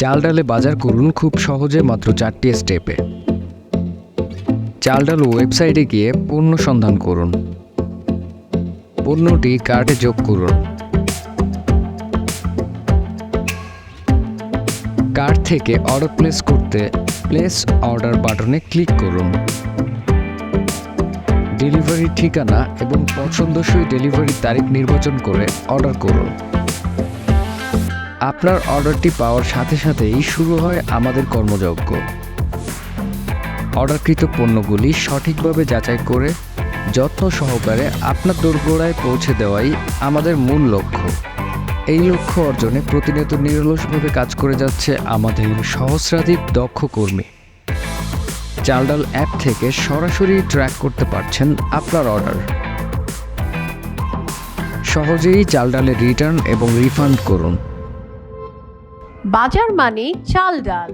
চাল ডালে বাজার করুন খুব সহজে মাত্র 4টি স্টেপে। চাল ডাল ওয়েবসাইটে গিয়ে পণ্য সন্ধান করুন, পণ্যটি কার্টে যোগ করুন, কার্ট থেকে অর্ডার প্লেস করতে প্লেস অর্ডার বাটনে ক্লিক করুন। ডেলিভারি ঠিকানা এবং পছন্দসই ডেলিভারি তারিখ নির্বাচন করে অর্ডার করুন। আপনার অর্ডারটি পাওয়ার সাথে সাথেই শুরু হয় আমাদের কর্মযজ্ঞ। অর্ডারকৃত পণ্যগুলি সঠিকভাবে যাচাই করে যত্ন সহকারে আপনার দোরগোড়ায় পৌঁছে দেওয়াই আমাদের মূল লক্ষ্য। এই লক্ষ্য অর্জনে প্রতিনিয়ত নিরলসভাবে কাজ করে যাচ্ছে আমাদের সহস্রাধিক দক্ষ কর্মী। চাল ডাল অ্যাপ থেকে সরাসরি ট্র্যাক করতে পারছেন আপনার অর্ডার। সহজেই চাল ডালের রিটার্ন এবং রিফান্ড করুন। বাজার মানে চাল ডাল।